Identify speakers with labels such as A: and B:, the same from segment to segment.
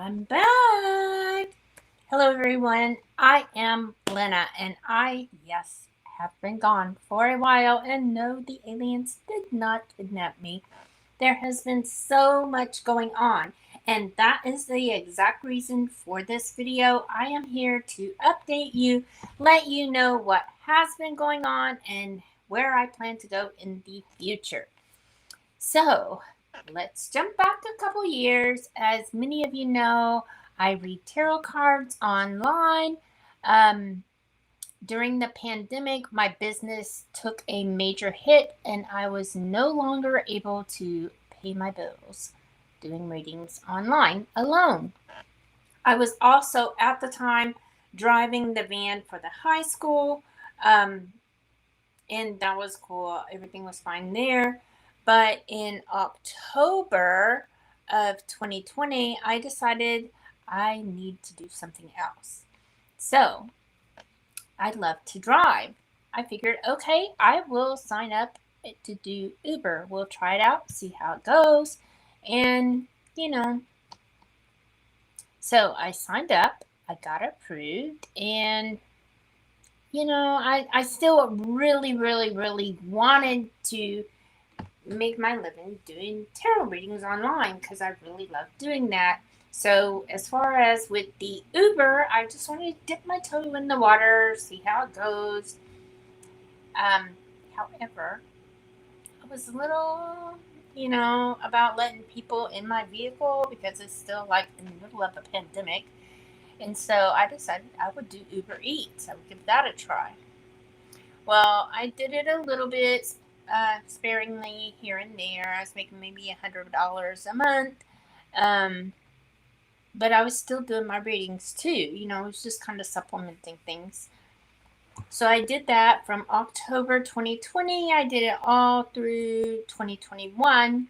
A: I'm back. Hello, everyone. I am Lynna, and yes, have been gone for a while. And no, the aliens did not kidnap me. There has been so much going on, and that is the exact reason for this video. I am here to update you, let you know what has been going on, and where I plan to go in the future. So, let's jump back a couple years. As many of you know, I read tarot cards online. Um, During the pandemic, my business took a major hit, and I was no longer able to pay my bills doing readings online alone. I was also at the time driving the van for the high school. Um, and that was cool. Everything was fine there. But in October of 2020, I decided I need to do something else. So I love to drive. I figured, okay, I will sign up to do Uber. We'll try it out, see how it goes. And, you know, so I signed up, I got approved, and I still really wanted to make my living doing tarot readings online because I really love doing that. So, as far as with the Uber, I just wanted to dip my toe in the water, see how it goes. Um, However, I was a little, about letting people in my vehicle because it's still like in the middle of a pandemic. And so I decided I would do Uber Eats. I would give that a try. Well, I did it a little bit sparingly here and there. I was making maybe $100 a month. Um, but I was still doing my readings too. I was just kind of supplementing things. So I did that from October 2020. I did it all through 2021.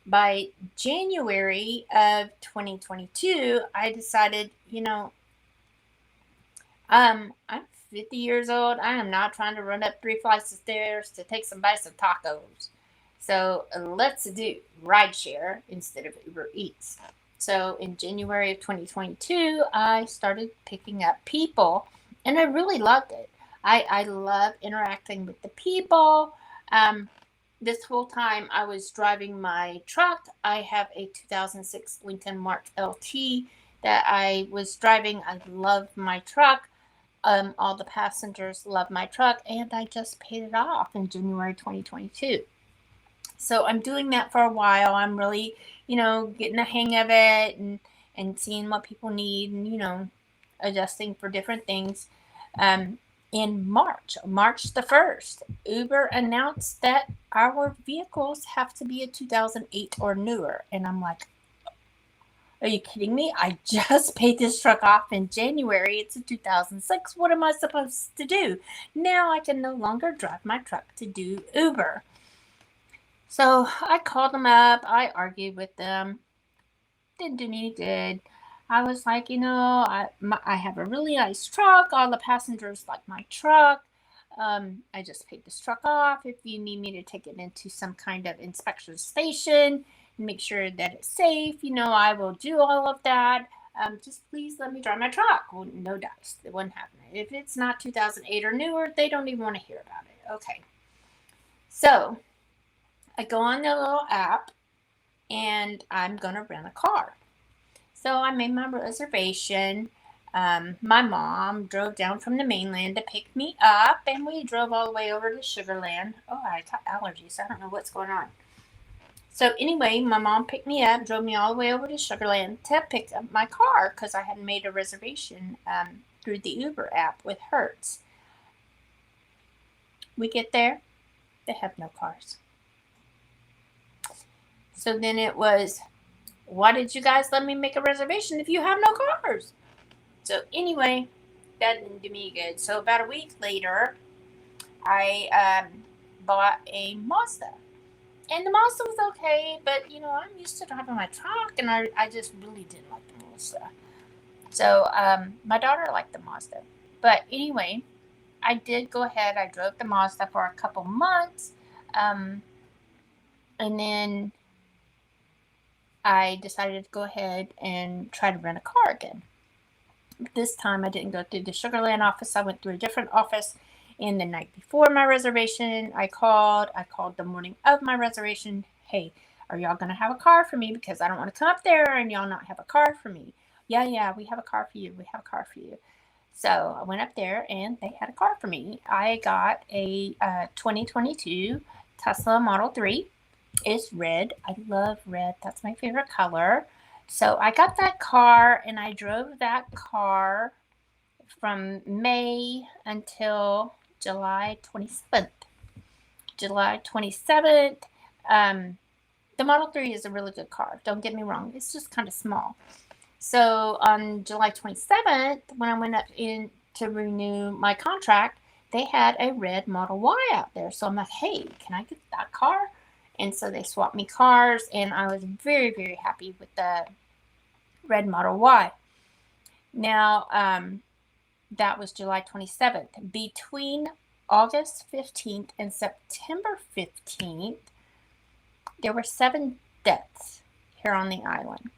A: By January of 2022, I decided, I'm 50 years old. I am not trying to run up 3 flights of stairs to take some bites of tacos. So let's do rideshare instead of Uber Eats. So in January of 2022, I started picking up people, and I really loved it. I love interacting with the people. This whole time I was driving my truck. I have a 2006 Lincoln Mark LT that I was driving. I love my truck. All the passengers love my truck, and I just paid it off in January 2022. So I'm doing that for a while. I'm really, getting the hang of it and seeing what people need and, adjusting for different things. Um, in March the 1st, Uber announced that our vehicles have to be a 2008 or newer. And I'm like, are you kidding me? I just paid this truck off in January. It's a 2006. What am I supposed to do? Now I can no longer drive my truck to do Uber. So I called them up. I argued with them. Didn't do any good. I was like, I have a really nice truck. All the passengers like my truck. I just paid this truck off. If you need me to take it into some kind of inspection station and make sure that it's safe, I will do all of that. Just please let me drive my truck. Well, no dice. It wouldn't happen. If it's not 2008 or newer, they don't even want to hear about it. Okay. So I go on the little app and I'm going to rent a car. So I made my reservation. My mom drove down from the mainland to pick me up, and we drove all the way over to Sugarland. Oh, I got allergies. I don't know what's going on. So anyway, my mom picked me up, drove me all the way over to Sugarland to pick up my car because I had made a reservation through the Uber app with Hertz. We get there, they have no cars. So then it was, why did you guys let me make a reservation if you have no cars? So anyway, that didn't do me good. So about a week later, I bought a Mazda. And the Mazda was okay, but I'm used to driving my truck, and I just really didn't like the Mazda. So my daughter liked the Mazda. But anyway, I did go ahead. I drove the Mazda for a couple months. And then I decided to go ahead and try to rent a car again. This time I didn't go through the Sugar Land office. I went through a different office. And the night before my reservation, I called. I called the morning of my reservation. Hey, are y'all going to have a car for me? Because I don't want to come up there and y'all not have a car for me. Yeah, we have a car for you. We have a car for you. So I went up there and they had a car for me. I got a 2022 Tesla Model 3. It's red. I love red. That's my favorite color. So I got that car and I drove that car from May until July 27th. July 27th. Um, the Model 3 is a really good car. Don't get me wrong. It's just kind of small. So on July 27th, when I went up in to renew my contract, they had a red Model Y out there. So I'm like, hey, can I get that car? And so they swapped me cars, and I was very, very happy with the red Model Y. Now, that was July 27th. Between August 15th and September 15th, there were 7 deaths here on the island.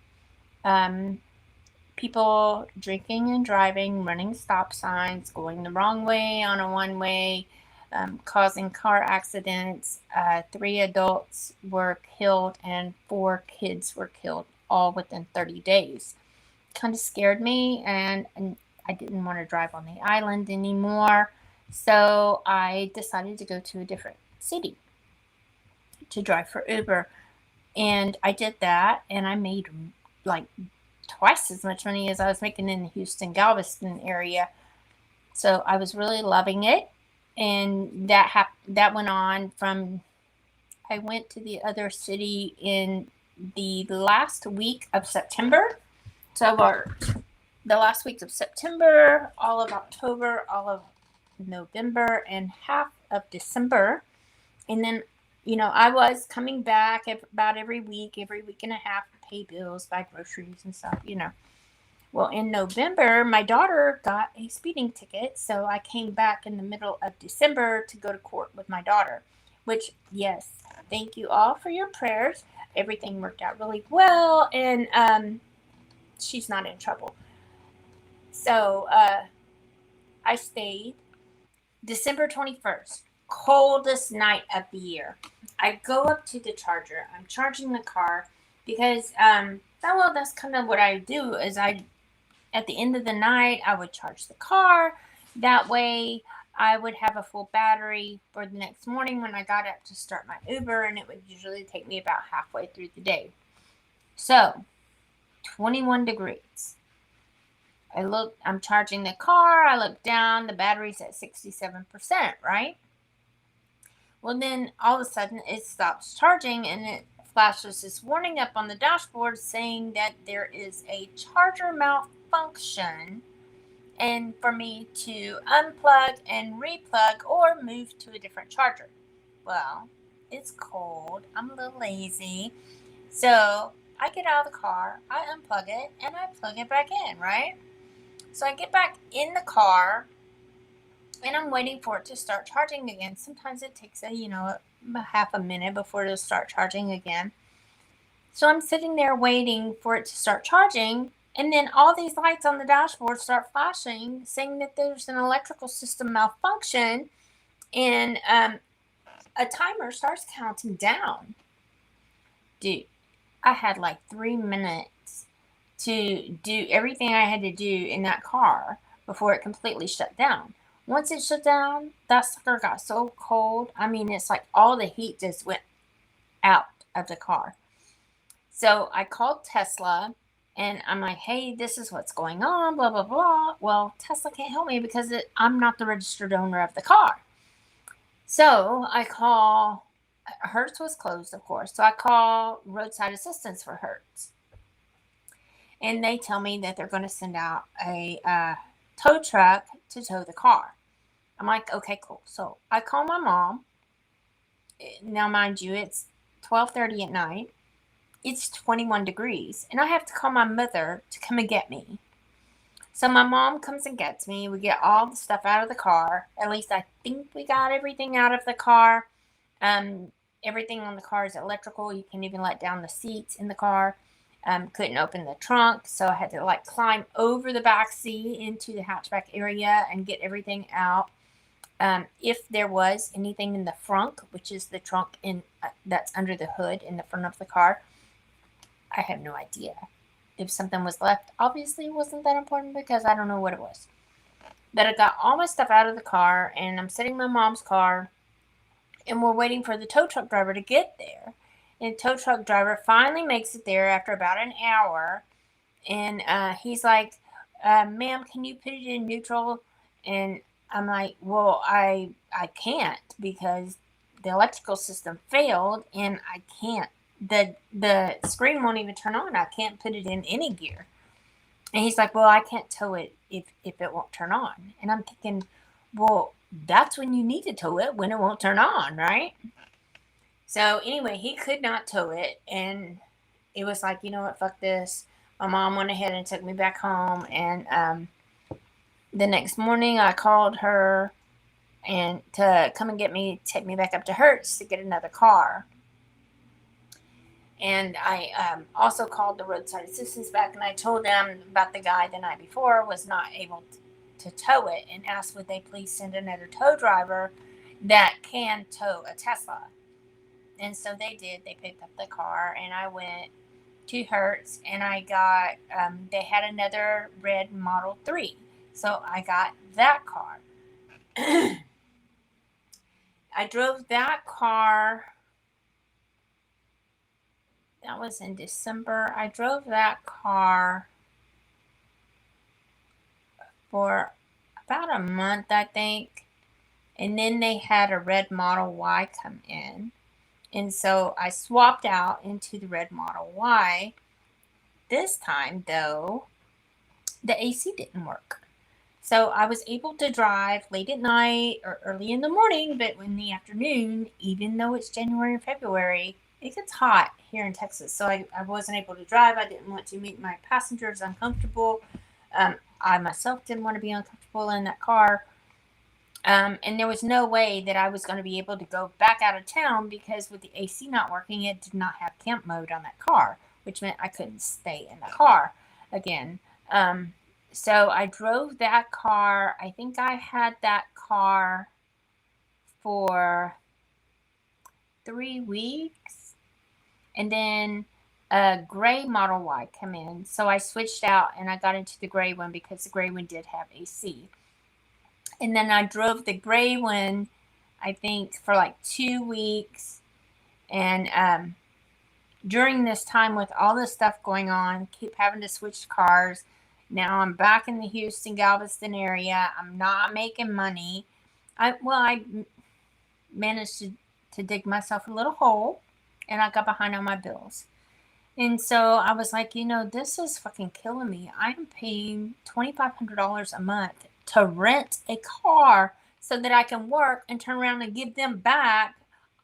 A: People drinking and driving, running stop signs, going the wrong way on a one-way, causing car accidents. 3 adults were killed and 4 kids were killed, all within 30 days. Kind of scared me, and I didn't want to drive on the island anymore. So I decided to go to a different city to drive for Uber. And I did that, and I made like twice as much money as I was making in the Houston, Galveston area. So I was really loving it. And that went on from, I went to the other city in the last week of September. So the last week of September, all of October, all of November, and half of December. And then, I was coming back about every week and a half to pay bills, buy groceries and stuff. Well, in November, my daughter got a speeding ticket, so I came back in the middle of December to go to court with my daughter, which, yes, thank you all for your prayers. Everything worked out really well, and she's not in trouble. So I stayed. December 21st, coldest night of the year. I go up to the charger. I'm charging the car because, that's kind of what I do is at the end of the night, I would charge the car. That way, I would have a full battery for the next morning when I got up to start my Uber, and it would usually take me about halfway through the day. So, 21 degrees. I'm charging the car. I look down, the battery's at 67%, right? Well, then all of a sudden it stops charging and it flashes this warning up on the dashboard saying that there is a charger malfunction and for me to unplug and replug or move to a different charger. Well, it's cold. I'm a little lazy. So I get out of the car, I unplug it, and I plug it back in, right? So I get back in the car and I'm waiting for it to start charging again. Sometimes it takes a half a minute before it'll start charging again. So I'm sitting there waiting for it to start charging, and then all these lights on the dashboard start flashing, saying that there's an electrical system malfunction, and a timer starts counting down. Dude, I had like 3 minutes to do everything I had to do in that car before it completely shut down. Once it shut down, that sucker got so cold. I mean, it's like all the heat just went out of the car. So I called Tesla and I'm like, hey, this is what's going on, blah, blah, blah. Well, Tesla can't help me because I'm not the registered owner of the car. So I call, Hertz was closed, of course. So I call roadside assistance for Hertz. And they tell me that they're going to send out a tow truck to tow the car. I'm like, okay, cool. So I call my mom. Now, mind you, it's 12:30 at night. It's 21 degrees. And I have to call my mother to come and get me. So my mom comes and gets me. We get all the stuff out of the car. At least I think we got everything out of the car. Everything on the car is electrical. You can even let down the seats in the car. Couldn't open the trunk, so I had to like climb over the back seat into the hatchback area and get everything out. If there was anything in the front, which is the trunk in that's under the hood in the front of the car, I have no idea. If something was left, obviously it wasn't that important because I don't know what it was. But I got all my stuff out of the car, and I'm sitting in my mom's car, and we're waiting for the tow truck driver to get there. And the tow truck driver finally makes it there after about an hour, and he's like, "Ma'am, can you put it in neutral?" And I'm like, "Well, I can't because the electrical system failed, and I can't. The screen won't even turn on. I can't put it in any gear." And he's like, "Well, I can't tow it if it won't turn on." And I'm thinking, "Well, that's when you need to tow it, when it won't turn on, right?" So anyway, he could not tow it, and it was like, you know what, fuck this. My mom went ahead and took me back home, and the next morning I called her and to come and get me, take me back up to Hertz to get another car. And I also called the roadside assistance back, and I told them about the guy the night before was not able to tow it, and asked would they please send another tow driver that can tow a Tesla. And so they did. They picked up the car, and I went to Hertz, and I got, they had another red Model 3. So I got that car. I drove that car. That was in December. I drove that car for about a month, I think. And then they had a red Model Y come in. And so I swapped out into the red Model Y. This time, though, the AC didn't work. So I was able to drive late at night or early in the morning, but in the afternoon, even though it's January and February, it gets hot here in Texas. So I wasn't able to drive. I didn't want to make my passengers uncomfortable. I myself didn't want to be uncomfortable in that car. And there was no way that I was going to be able to go back out of town because with the AC not working, it did not have camp mode on that car, which meant I couldn't stay in the car again. So I drove that car. I think I had that car for 3 weeks. And then a gray Model Y come in. So I switched out and I got into the gray one because the gray one did have AC. And then I drove the gray one, I think, for like 2 weeks. And during this time with all this stuff going on, keep having to switch cars. Now I'm back in the Houston, Galveston area. I'm not making money. I managed to dig myself a little hole, and I got behind on my bills. And so I was like, this is fucking killing me. I'm paying $2,500 a month to rent a car so that I can work and turn around and give them back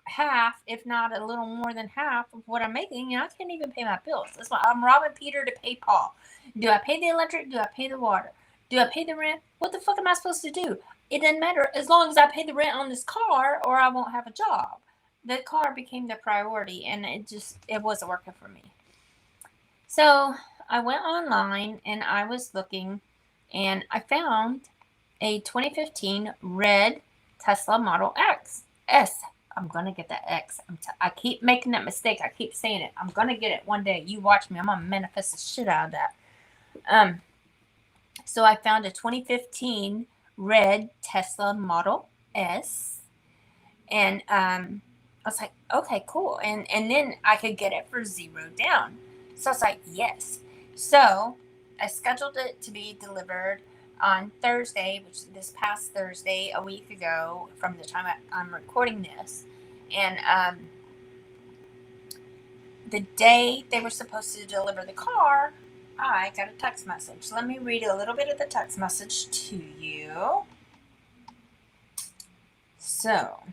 A: half, if not a little more than half of what I'm making, and I can't even pay my bills. That's why I'm robbing Peter to pay Paul. Do I pay the electric? Do I pay the water? Do I pay the rent? What the fuck am I supposed to do? It doesn't matter as long as I pay the rent on this car or I won't have a job. The car became the priority, and it wasn't working for me. So I went online and I was looking, and I found a 2015 red Tesla Model S. I'm going to get that X. I keep making that mistake. I keep saying it. I'm going to get it one day. You watch me. I'm going to manifest the shit out of that. So I found a 2015 red Tesla Model S. And I was like, okay, cool. And then I could get it for $0 down. So I was like, yes. So I scheduled it to be delivered on Thursday, which is this past Thursday, a week ago from the time I'm recording this. And the day they were supposed to deliver the car, I got a text message. Let me read a little bit of the text message to you. So,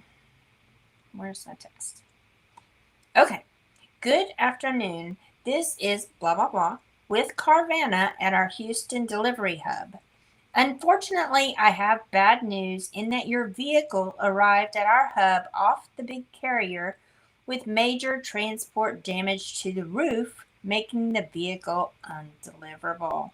A: where's my text? Okay. Good afternoon. This is blah, blah, blah with Carvana at our Houston delivery hub. Unfortunately, I have bad news in that your vehicle arrived at our hub off the big carrier with major transport damage to the roof, making the vehicle undeliverable.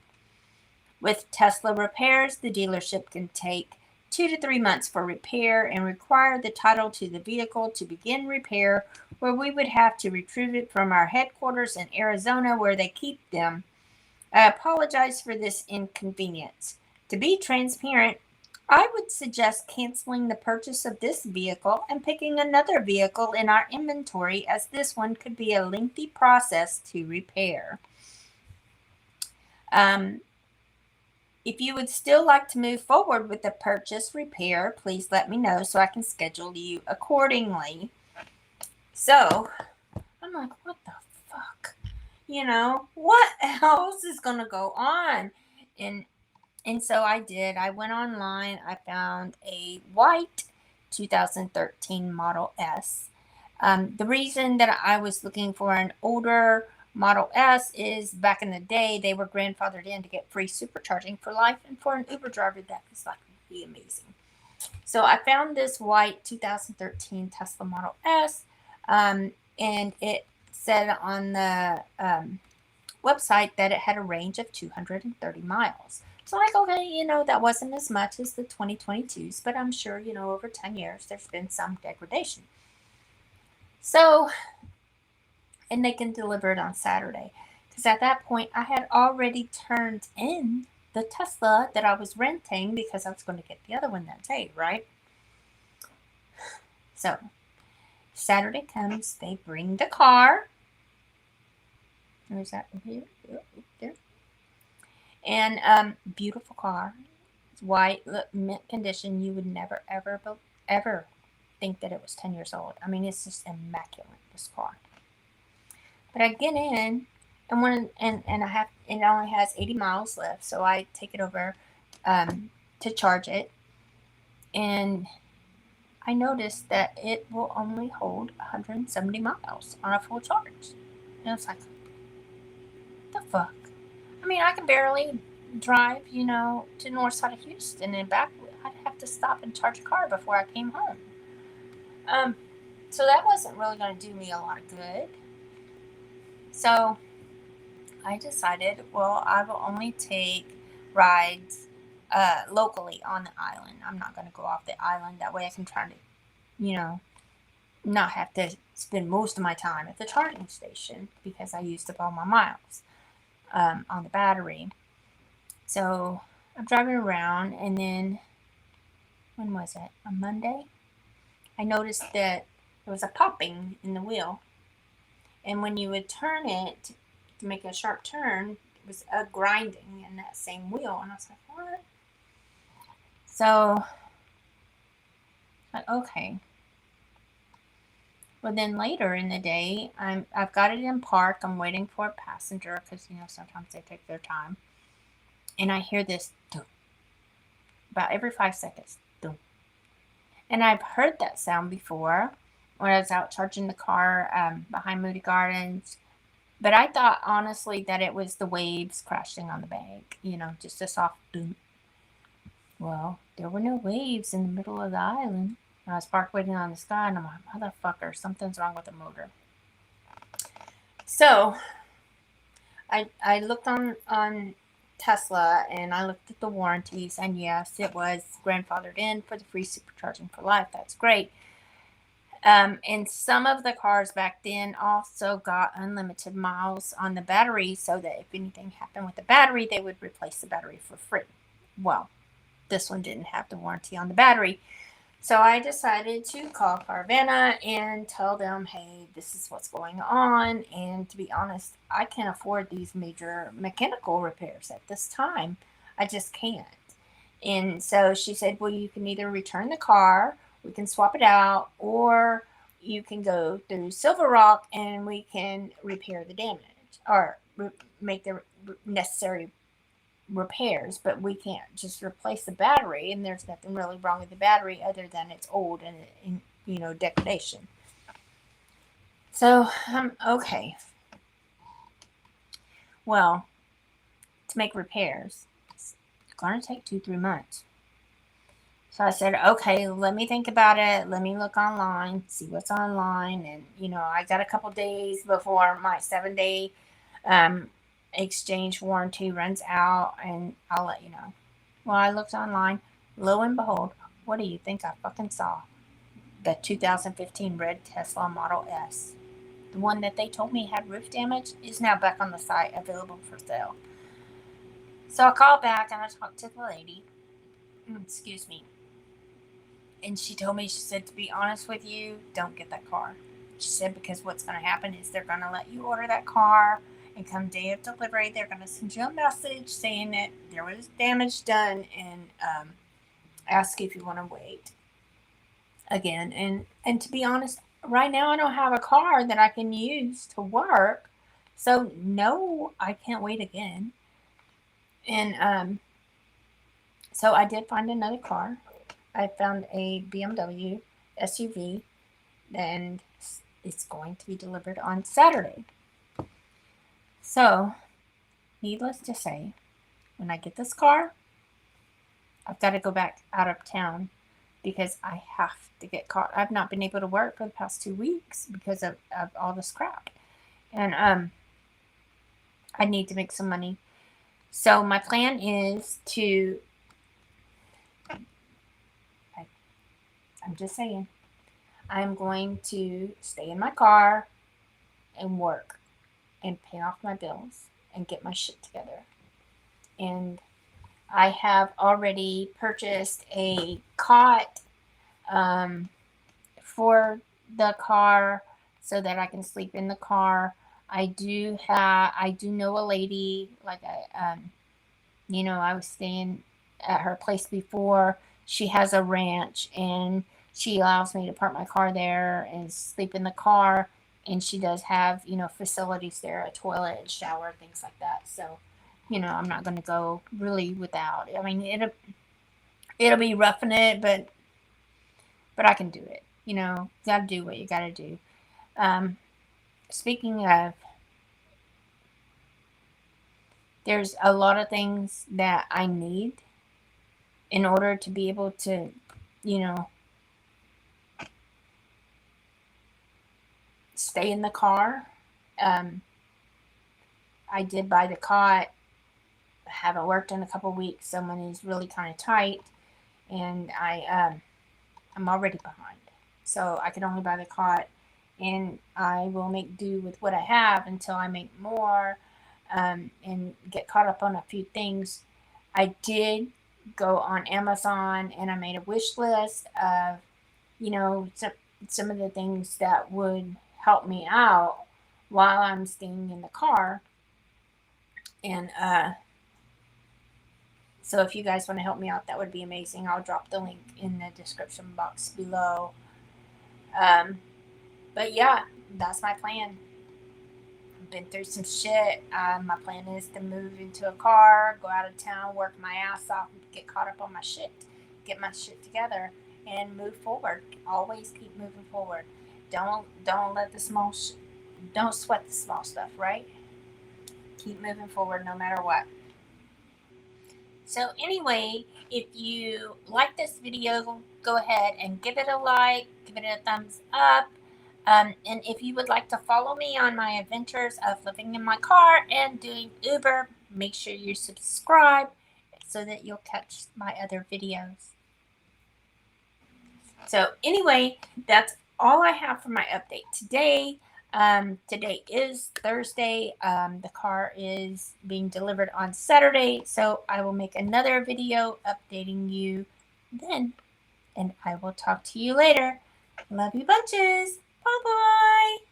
A: With Tesla repairs, the dealership can take 2 to 3 months for repair and require the title to the vehicle to begin repair, where we would have to retrieve it from our headquarters in Arizona where they keep them. I apologize for this inconvenience. To be transparent, I would suggest canceling the purchase of this vehicle and picking another vehicle in our inventory, as this one could be a lengthy process to repair. Um, If you would still like to move forward with the purchase repair, please let me know so I can schedule you accordingly. So I'm like, what the fuck? What else is gonna go on? And and so I did. I went online. I found a white 2013 Model S. The reason that I was looking for an older Model S is back in the day, they were grandfathered in to get free supercharging for life. And for an Uber driver, that was like really amazing. So I found this white 2013 Tesla Model S, and it said on the website that it had a range of 230 miles. So like, okay, that wasn't as much as the 2022s, but I'm sure, over 10 years, there's been some degradation. So, and they can deliver it on Saturday. Because at that point, I had already turned in the Tesla that I was renting because I was going to get the other one that day, right? So, Saturday comes, they bring the car. Where's that? Here? There. And beautiful car. It's white, mint condition. You would never, ever think that it was 10 years old. I mean, it's just immaculate, this car. But I get in, and it only has 80 miles left, so I take it over to charge it, and I noticed that it will only hold 170 miles on a full charge. And it's like, the fuck? I mean, I can barely drive, to the north side of Houston and back. I'd have to stop and charge a car before I came home. So that wasn't really going to do me a lot of good. So I decided, well, I will only take rides locally on the island. I'm not going to go off the island. That way I can try to, not have to spend most of my time at the charging station because I used up all my miles on the battery. So I'm driving around, and then, when was it? On Monday? I noticed that there was a popping in the wheel. And when you would turn it to make a sharp turn, it was a grinding in that same wheel. And I was like, what? So, okay. Well, then later in the day, I've got it in park. I'm waiting for a passenger because, sometimes they take their time. And I hear this doo, about every 5 seconds. Doo. And I've heard that sound before when I was out charging the car behind Moody Gardens. But I thought, honestly, that it was the waves crashing on the bank. Just a soft boom. Well, there were no waves in the middle of the island. I was parked waiting on the sky, and I'm like, motherfucker, something's wrong with the motor. So I looked on Tesla, and I looked at the warranties, and yes, it was grandfathered in for the free supercharging for life. That's great. And some of the cars back then also got unlimited miles on the battery, so that if anything happened with the battery, they would replace the battery for free. Well, this one didn't have the warranty on the battery. So I decided to call Carvana and tell them, hey, this is what's going on. And to be honest, I can't afford these major mechanical repairs at this time. I just can't. And so she said, well, you can either return the car, we can swap it out, or you can go through Silver Rock and we can repair the damage or make the necessary repairs, but we can't just replace the battery, and there's nothing really wrong with the battery other than it's old and degradation. So okay, well, to make repairs, it's gonna take 2-3 months. So I said, okay, let me think about it. Let me look online, see what's online. And, I got a couple days before my 7-day um, exchange warranty runs out, and I'll let you know. Well, I looked online. Lo and behold, what do you think I fucking saw? The 2015 red Tesla Model S. The one that they told me had roof damage is now back on the site, available for sale. So I called back and I talked to the lady. Excuse me. And she told me, she said, to be honest with you, don't get that car. She said, because what's going to happen is they're going to let you order that car, and come day of delivery, they're going to send you a message saying that there was damage done, and ask if you want to wait again. And to be honest, right now I don't have a car that I can use to work. So no, I can't wait again. And so I did find another car. I found a BMW SUV, and it's going to be delivered on Saturday. So, needless to say, when I get this car, I've got to go back out of town because I have to get caught. I've not been able to work for the past 2 weeks because of all this crap. And I need to make some money. So my plan is to, I'm just saying, I'm going to stay in my car and work and pay off my bills and get my shit together. And I have already purchased a cot for the car so that I can sleep in the car. I do know a lady, like I was staying at her place before. She has a ranch, and she allows me to park my car there and sleep in the car. And she does have, facilities there, a toilet and shower, things like that. So, I'm not going to go really without. I mean, it'll be roughing it, but I can do it. Got to do what you got to do. Speaking of, there's a lot of things that I need in order to be able to, stay in the car. I did buy the cot. I haven't worked in a couple weeks, so money's really kind of tight, and I'm already behind. So I could only buy the cot, and I will make do with what I have until I make more, and get caught up on a few things. I did go on Amazon and I made a wish list of, some of the things that would help me out while I'm staying in the car. And so if you guys want to help me out, that would be amazing. I'll drop the link in the description box below. But yeah, that's my plan. I've been through some shit. My plan is to move into a car, go out of town, work my ass off, get caught up on my shit, get my shit together, and move forward. Always keep moving forward. Don't let the don't sweat the small stuff, right? Keep moving forward no matter what. So anyway, if you like this video, go ahead and give it a like, give it a thumbs up. And if you would like to follow me on my adventures of living in my car and doing Uber, make sure you subscribe so that you'll catch my other videos. So anyway, that's all I have for my update today. Today is Thursday. The car is being delivered on Saturday, so I will make another video updating you then. And I will talk to you later. Love you bunches. Bye-bye.